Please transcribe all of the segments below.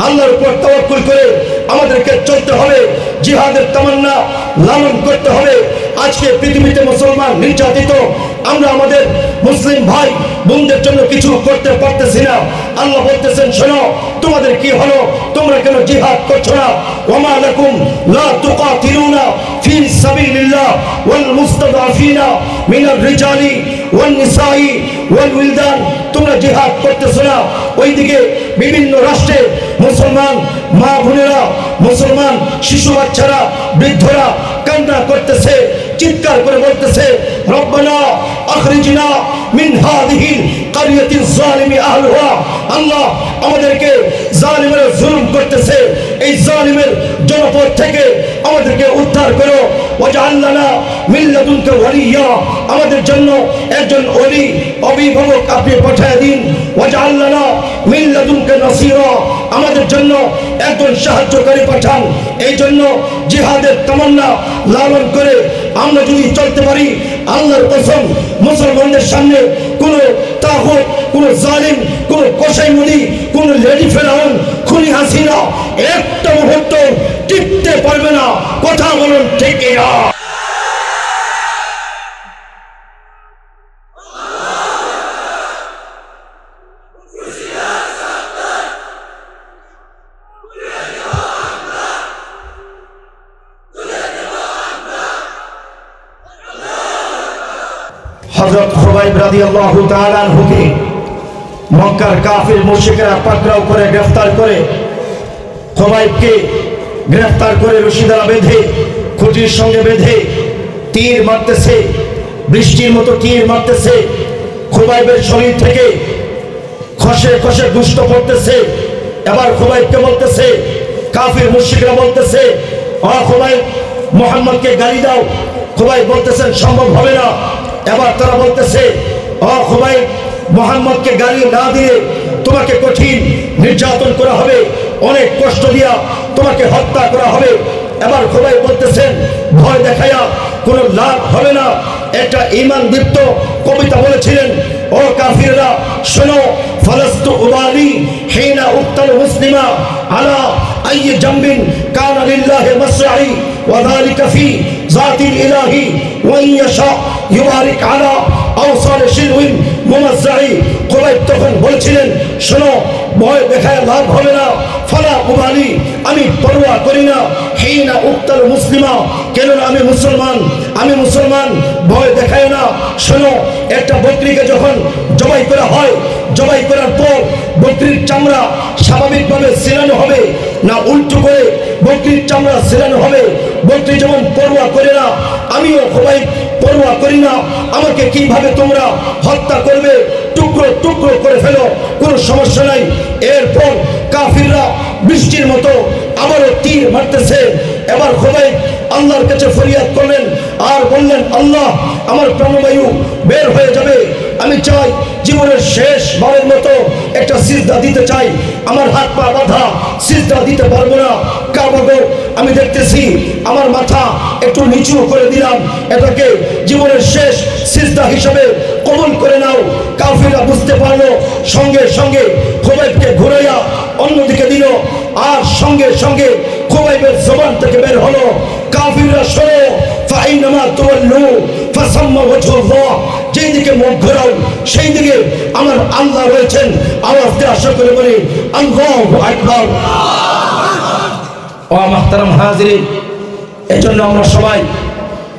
আল্লাহর উপর তাওয়াক্কুল করে আমাদেরকে চলতে হবে, জিহাদের তামান্না লালন করতে হবে। আজকে পৃথিবীতে মুসলমান নির্যাতিত, আমরা আমাদের মুসলিম ভাই বোনদের জন্য কিছু করতে পারতেছি না। আল্লাহ বলতেছেন, শোনো তোমাদের কি হলো, তোমরা কেন জিহাদ করছো না? ওমা লাকুম লা তুকাতিলুনা ফি সাবিলিল্লাহ ওয়াল মুস্তাদাফিনা মিনার রিজালি ওয়ান নিসাই ওয়াল উইলদান, তোমরা জিহাদ করতেছো না। ওইদিকে বিভিন্ন রাষ্ট্রে মুসলমান মা বোনেরা, মুসলমান শিশু বাচ্চারা, বৃদ্ধরা কান্না করতেছে, চিৎকার করে বলতেছে, রব্বানা আখরিজনা মিন হাযিহিল ক্বরিয়াতিজ যালিমি আহলুহা, আল্লাহ আমাদেরকে জালিমেরা জুলুম করতেছে, এই জালিমের জনপদ থেকে আমাদেরকে উদ্ধার করো। ওয়াজআল লানা মিন লাদুনকা ওয়ালিয়্যা, আমাদের জন্য একজন ওলি অভিভাবক আপনি পাঠিয়ে দিন। ওয়াজআল লানা মিন লাদুনকা নাসীরা, আমাদের জন্য একজন সাহায্যকারী পাঠান। এই জন্য জিহাদের তামান্না লালন করে আমরা যদি চলতে পারি, আল্লাহর কসম মুসলমানদের সামনে কোনো তাগুত, কোনো জালিম, কোনো কসাইমুনি, কোনো লেডি ফেরাউন, খুনি হাসিনা একটা মুহূর্ত টিকতে পারবে না। কথা বলুন ঠিক কিনা? হযরত খুবাইব রাদিয়াল্লাহু তাআলা আনহুকে মক্কার কাফির মুশরিকরা পাকড়াও করে গ্রেফতার করে, খুবাইবকে গ্রেফতার করে রশি দ্বারা বেঁধে, খুঁটির সঙ্গে বেঁধে তীর মারতেছে, বৃষ্টির মতো তীর মারতেছে। খুবাইবের শরীর থেকে খসে খসে দুষ্ট পড়তেছে। এবার খুবাইবকে বলতেছে, কাফির মুশরিকরা বলতেছে, ও খুবাইব মুহাম্মদকে গালি দাও। খুবাইব বলতেছেন, সম্ভব হবে না। এবার তারা বলতেছে, ও খুবাইব মুহাম্মদকে গালি না দিয়ে তোমাকে কঠিন নির্যাতন করা হবে, অনেক কষ্ট দিয়া তোমাকে হত্যা করা হবে। এবার খুবাইব বলতেছেন, ভয় দেখায়া কোনো লাভ হবে না। একটা ঈমান দীপ্ত কবিতা বলেছিলেন, ও কাফিররা শোনো, ফালাস্তু উবালি হিনা উক্তাল মুসলিমা আলা আইয়ি জামবিন কানা লিল্লাহি মাসরাই ওয়া যালিকা ফি যাতিল ইলাহি ওয়া ইয়াশা ইউবারিক আলা আওসাল শিরউইন মুমাজ্জাই। খুবাইব তখন বলেছিলেন, শোনো, ভয় দেখায় লাভ হবে না। ফালা উবালি, আমি পরোয়া করি না। হিনা উক্তাল মুসলিমা, কেননা আমি মুসলমান, আমি মুসলমান, ভয় দেখায় না। শোনো, একটা বকরিকে যখন জবাই করা হয়, জবাই করার পর বকরির চামড়া স্বাভাবিকভাবে ছিলানো হবে না উল্টো করে বকরির চামড়া ছিলানো হবে? বকরি যেমন পরোয়া করে না, আমিও খুবাইব পরোয়া করি না। আমাকে কিভাবে তোমরা হত্যা করবে, টুকরো টুকরো করে ফেলো, কোনো সমস্যা নাই। এরপর কাফিররা বৃষ্টির মতো আবারও তীর মারতেছে। এবার খুবাইব আল্লাহর কাছে ফরিয়াদ করলেন আর বললেন, আল্লাহ আমার প্রাণবায়ু বের হয়ে যাবে, আমি চাই জীবনের শেষ বারের মতো একটা সিজদা দিতে চাই। আমার হাত পা বাঁধা, সিজদা দিতে পারবো না। কাবাগো আমি দেখতেছি, আমার মাথা একটু নিচু করে দিলাম, এটাকে জীবনের শেষ সিজদা হিসাবে কবুল করে নাও। কাফিররা বুঝতে পারলো, সঙ্গে সঙ্গে খুবাইবকে ঘুরাইয়া অন্যদিকে দিল, আর সঙ্গে সঙ্গে খুবাইবের জবান থেকে বের হলো, কাফিররা শোনো, ফাইনামা তুওয়াল্লু ফাসাম্মা ওয়াজহুল্লাহ, যেই দিকে মুখ ঘোরাও সেই দিকে আমার আল্লাহ রয়েছেন। আওয়াজ দিয়ে আশা করে বলি, আল্লাহু আকবার। ও মুহতারাম হাজিরিন, এজন্য আমরা সবাই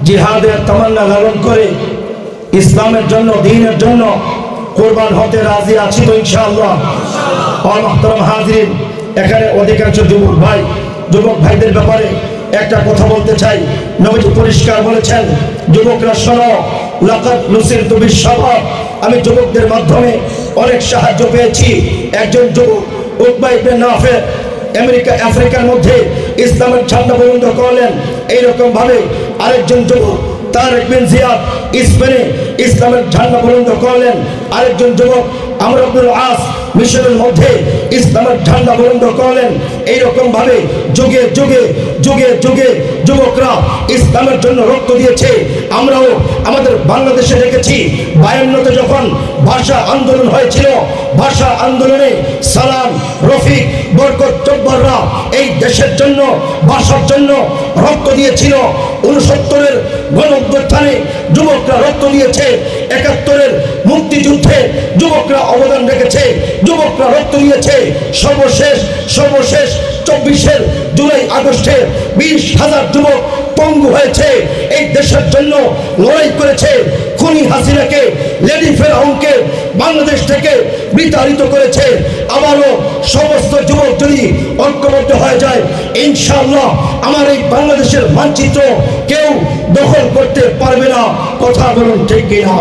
জিহাদের তামান্না লালন করে ইসলামের জন্য, দ্বীনের জন্য কুরবান হতে রাজি আছি তো ইনশাআল্লাহ। ও মুহতারাম হাজিরিন, এখানে অধিকাংশ যুবক ভাইদের ব্যাপারে একটা কথা বলতে চাই। নবীজি পরিষ্কার বলেছেন, যুবকরা শোনো, লাকাদ নুসিরতু বিশ-শাবাব, আমি যুবকদের মাধ্যমে অনেক সাহায্য পেয়েছি। একজন যুবক উকবা ইবনে নাফে আফ্রিকার মধ্যে ইসলামের ঝান্ডা বুলন্দ করলেন। এইরকম ভাবে আরেকজন যুবক তারেক বিন জিয়াদ স্পেনে ইসলামের ঝান্ডা বুলন্দ করলেন। আরেকজন যুবক আমর ইবনুল আস মিশরের মধ্যে ইসলামের ঝান্ডা বুলন্দ করলেন। এইরকম ভাবে যুগে যুগে যুগে যুগে যুবকরা ইসলামের জন্য রক্ত দিয়েছে। আমরাও আমাদের বাংলাদেশে দেখেছি 52তে যখন ভাষা আন্দোলন হয়েছিল, ভাষা আন্দোলনে সালাম, রফিক, বরকত জব্বাররা এই দেশের জন্য, ভাষার জন্য রক্ত দিয়েছিল। 69-এর গণঅভ্যুত্থানে যুবকরা রক্ত দিয়েছে। 71-এর মুক্তিযুদ্ধে যুবকরা অবদান রেখেছে, যুবকরা রক্ত দিয়েছে। সর্বশেষ 24-এর জুলাই আগস্টে 20,000 যুবক পঙ্গু হয়েছে, এই দেশের জন্য লড়াই করেছে। খুনি হাসিনাকে, লেডি ফেরাউনকে বাংলাদেশ থেকে বিতাড়িত করেছে। আবারও সমস্ত যুবক যদি ঐক্যবদ্ধ হয়ে যায়, ইনশাআল্লাহ আমার এই বাংলাদেশের মানচিত্র কেউ দখল করতে পারবে না। কথা বলুন ঠিক কিনা?